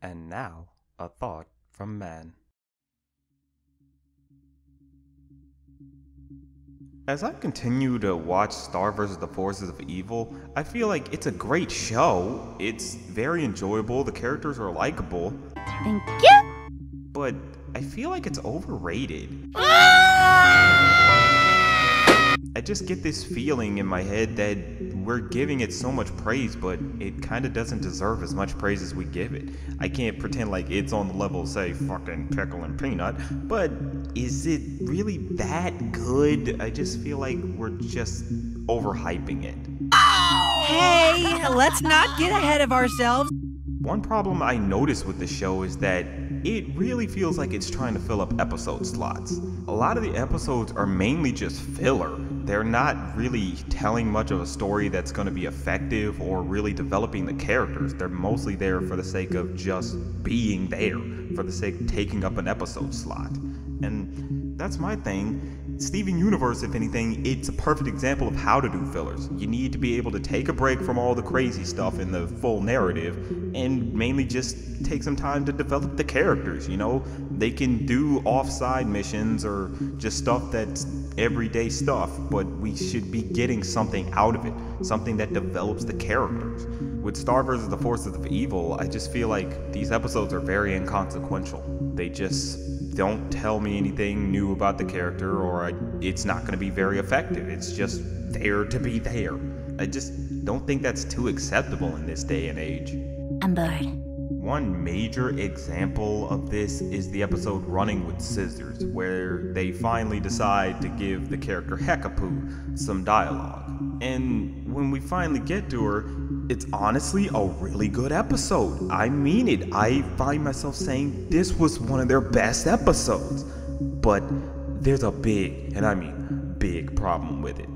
And now, a thought from man. As I continue to watch Star vs. the Forces of Evil, I feel like it's a great show. It's very enjoyable, the characters are likable, Thank you. but I feel like it's overrated. I just get this feeling in my head that we're giving it so much praise, but it kinda doesn't deserve as much praise as we give it. I can't pretend like it's on the level of, say, fucking Pickle and Peanut, but is it really that good? I just feel like we're just overhyping it. Hey, let's not get ahead of ourselves. One problem I noticed with the show is that it really feels like it's trying to fill up episode slots. A lot of the episodes are mainly just filler. They're not really telling much of a story that's going to be effective or really developing the characters. They're mostly there for the sake of just being there, for the sake of taking up an episode slot. And that's my thing. Steven Universe, if anything, it's a perfect example of how to do fillers. You need to be able to take a break from all the crazy stuff in the full narrative and mainly just take some time to develop the characters, you know? They can do offside missions or just stuff that's everyday stuff, but we should be getting something out of it, something that develops the characters. With Star vs. the Forces of Evil, I just feel like these episodes are very inconsequential. They just don't tell me anything new about the character, or it's not going to be very effective. It's just there to be there. I just don't think that's too acceptable in this day and age. I'm bored. One major example of this is the episode Running with Scissors, where they finally decide to give the character Hekapoo some dialogue. And when we finally get to her, it's honestly a really good episode. I mean it. I find myself saying this was one of their best episodes. But there's a big, and I mean big, problem with it.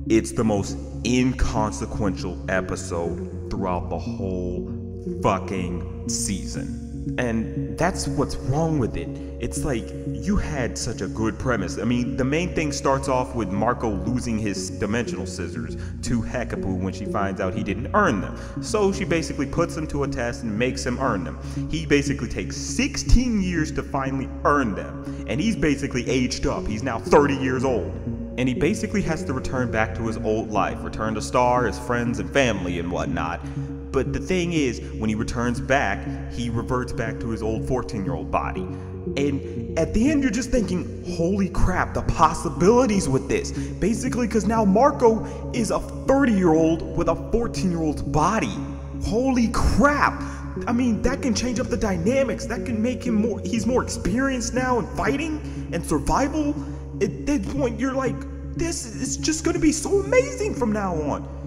It's the most inconsequential episode throughout the whole fucking season. And that's what's wrong with it. It's like, you had such a good premise. I mean, the main thing starts off with Marco losing his dimensional scissors to Hekapoo when she finds out he didn't earn them. So she basically puts him to a test and makes him earn them. He basically takes 16 years to finally earn them. And he's basically aged up. He's now 30 years old. And he basically has to return back to his old life, return to Star, his friends and family and whatnot. But the thing is, when he returns back, he reverts back to his old 14-year-old body. And at the end, you're just thinking, holy crap, the possibilities with this. Basically, because now Marco is a 30-year-old with a 14-year-old's body. Holy crap. I mean, that can change up the dynamics. That can make him he's more experienced now in fighting and survival. At that point, you're like, this is just going to be so amazing from now on.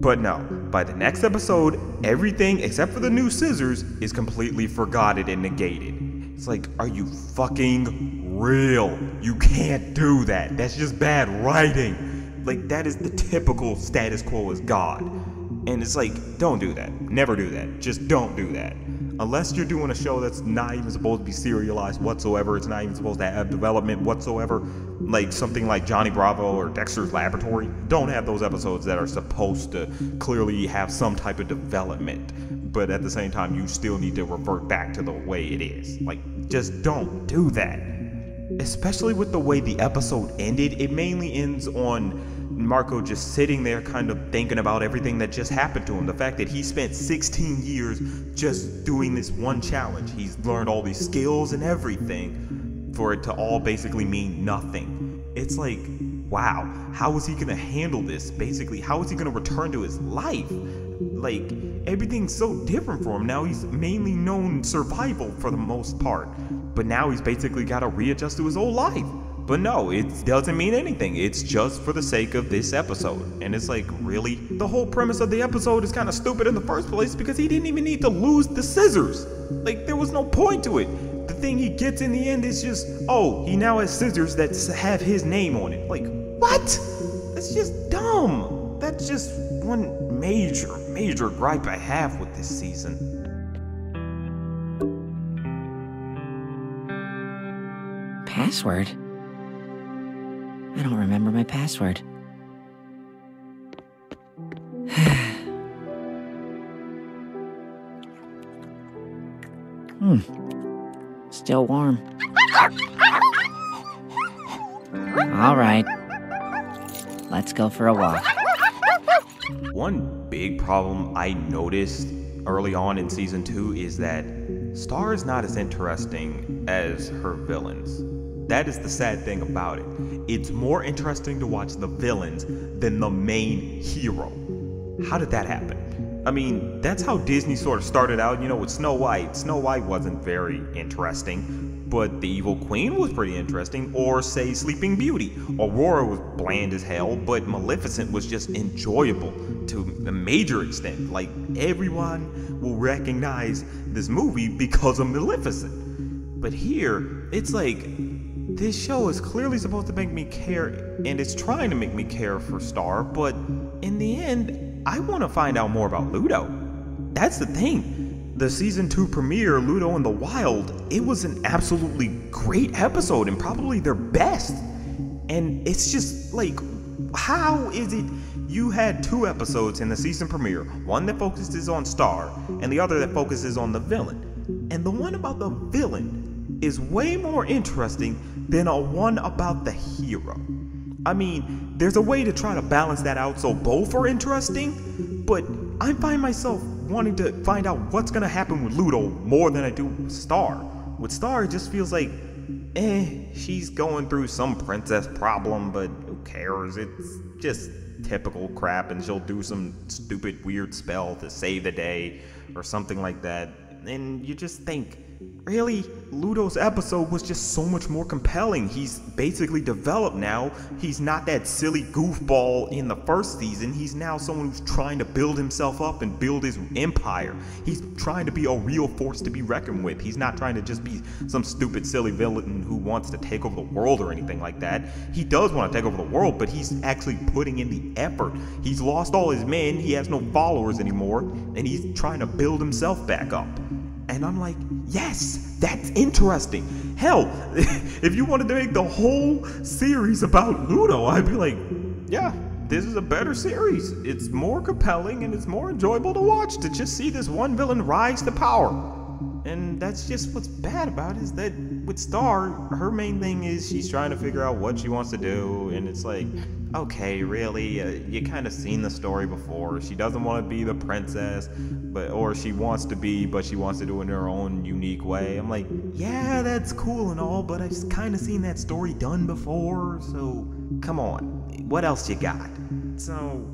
But no, by the next episode, everything except for the new scissors is completely forgotten and negated. It's like, are you fucking real? You can't do that. That's just bad writing. Like, that is the typical status quo as God. And it's like, don't do that. Never do that. Just don't do that. Unless you're doing a show that's not even supposed to be serialized whatsoever, it's not even supposed to have development whatsoever, like something like Johnny Bravo or Dexter's Laboratory, don't have those episodes that are supposed to clearly have some type of development, but at the same time, you still need to revert back to the way it is. Like, just don't do that. Especially with the way the episode ended, it mainly ends on Marco just sitting there kind of thinking about everything that just happened to him. The fact that he spent 16 years just doing this one challenge. He's learned all these skills and everything for it to all basically mean nothing. It's like, wow, how is he going to handle this? Basically, how is he going to return to his life? Like, everything's so different for him. Now he's mainly known survival for the most part. But now he's basically got to readjust to his old life. But no, it doesn't mean anything. It's just for the sake of this episode. And it's like, really? The whole premise of the episode is kind of stupid in the first place because he didn't even need to lose the scissors. Like, there was no point to it. The thing he gets in the end is just, oh, he now has scissors that have his name on it. Like, what? That's just dumb. That's just one major gripe I have with this season. Password? I don't remember my password. Still warm. All right. Let's go for a walk. One big problem I noticed early on in season 2 is that Star is not as interesting as her villains. That is the sad thing about it. It's more interesting to watch the villains than the main hero. How did that happen? I mean, that's how Disney sort of started out, with Snow White. Snow White wasn't very interesting, but the Evil Queen was pretty interesting, or say Sleeping Beauty. Aurora was bland as hell, but Maleficent was just enjoyable to a major extent. Like, everyone will recognize this movie because of Maleficent. But here, it's like, this show is clearly supposed to make me care, and it's trying to make me care for Star, but in the end, I want to find out more about Ludo. That's the thing. The season 2 premiere, Ludo in the Wild, it was an absolutely great episode and probably their best. And it's just like, how is it you had 2 episodes in the season premiere, one that focuses on Star and the other that focuses on the villain? And the one about the villain is way more interesting than a one about the hero. I mean, there's a way to try to balance that out so both are interesting, but I find myself wanting to find out what's gonna happen with Ludo more than I do with Star. With Star, it just feels like, she's going through some princess problem, but who cares? It's just typical crap, and she'll do some stupid weird spell to save the day or something like that. And you just think, really, Ludo's episode was just so much more compelling. He's basically developed now. He's not that silly goofball in the first season. He's now someone who's trying to build himself up and build his empire. He's trying to be a real force to be reckoned with. He's not trying to just be some stupid silly villain who wants to take over the world or anything like that. He does want to take over the world, but he's actually putting in the effort. He's lost all his men. He has no followers anymore, and he's trying to build himself back up. And I'm like, yes, that's interesting. Hell, if you wanted to make the whole series about Ludo, I'd be like, yeah, this is a better series. It's more compelling and it's more enjoyable to watch to just see this one villain rise to power. And that's just what's bad about it, is that with Star, her main thing is she's trying to figure out what she wants to do, and it's like, okay, really, you kind of seen the story before. She doesn't want to be the princess, or she wants to be, but she wants to do it in her own unique way. I'm like, yeah, that's cool and all, but I've kind of seen that story done before, so come on, what else you got? So,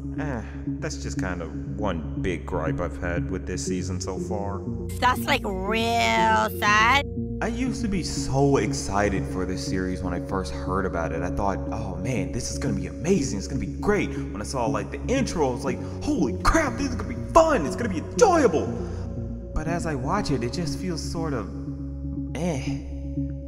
that's just kind of one big gripe I've had with this season so far. That's like real sad. I used to be so excited for this series when I first heard about it. I thought, oh man, this is gonna be amazing, it's gonna be great. When I saw like the intro, I was like, holy crap, this is gonna be fun, it's gonna be enjoyable. But as I watch it, it just feels sort of,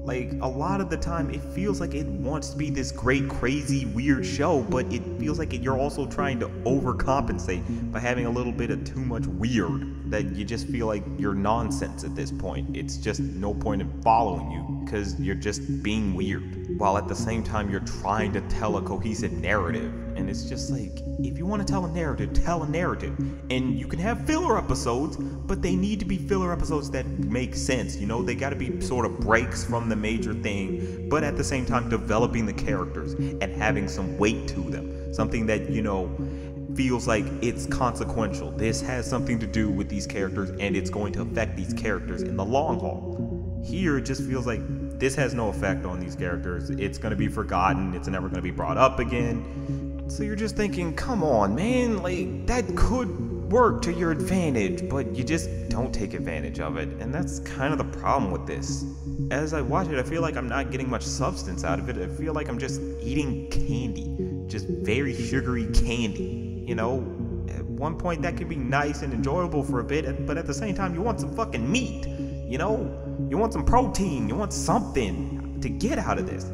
Like, a lot of the time, it feels like it wants to be this great, crazy, weird show, but it feels like you're also trying to overcompensate by having a little bit of too much weird, that you just feel like you're nonsense at this point. It's just no point in following you, because you're just being weird, while at the same time, you're trying to tell a cohesive narrative. And it's just like, if you want to tell a narrative, tell a narrative. And you can have filler episodes, but they need to be filler episodes that make sense. You know, they got to be sort of breaks from the major thing, but at the same time developing the characters and having some weight to them. Something that, you know, feels like it's consequential. This has something to do with these characters, and it's going to affect these characters in the long haul. Here, it just feels like this has no effect on these characters. It's going to be forgotten. It's never going to be brought up again. So you're just thinking, come on, man, like, that could work to your advantage, but you just don't take advantage of it. And that's kind of the problem with this. As I watch it, I feel like I'm not getting much substance out of it. I feel like I'm just eating candy, just very sugary candy. You know, at one point that can be nice and enjoyable for a bit, but at the same time, you want some fucking meat. You know, you want some protein, you want something to get out of this.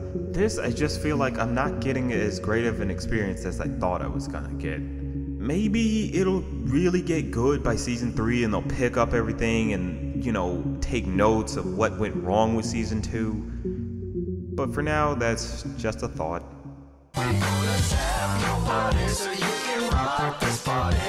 I just feel like I'm not getting as great of an experience as I thought I was gonna get. Maybe it'll really get good by season 3 and they'll pick up everything and, you know, take notes of what went wrong with season 2. But for now, that's just a thought. Party.